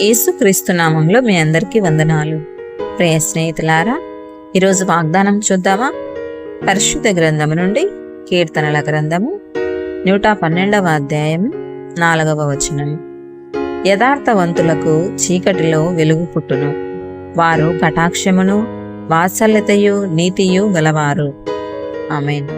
యేసుక్రీస్తు నామంలో మీ అందరికీ వందనాలు. ప్రియ స్నేహితులారా, ఈరోజు వాగ్దానం చూద్దామా? పరిశుద్ధ గ్రంథము నుండి కీర్తనల గ్రంథము 112వ అధ్యాయం 4వ వచనం. యథార్థవంతులకు చీకటిలో వెలుగు పుట్టును, వారు కటాక్షమును వాత్సల్యతయు నీతియు గలవారు. ఆమేన్.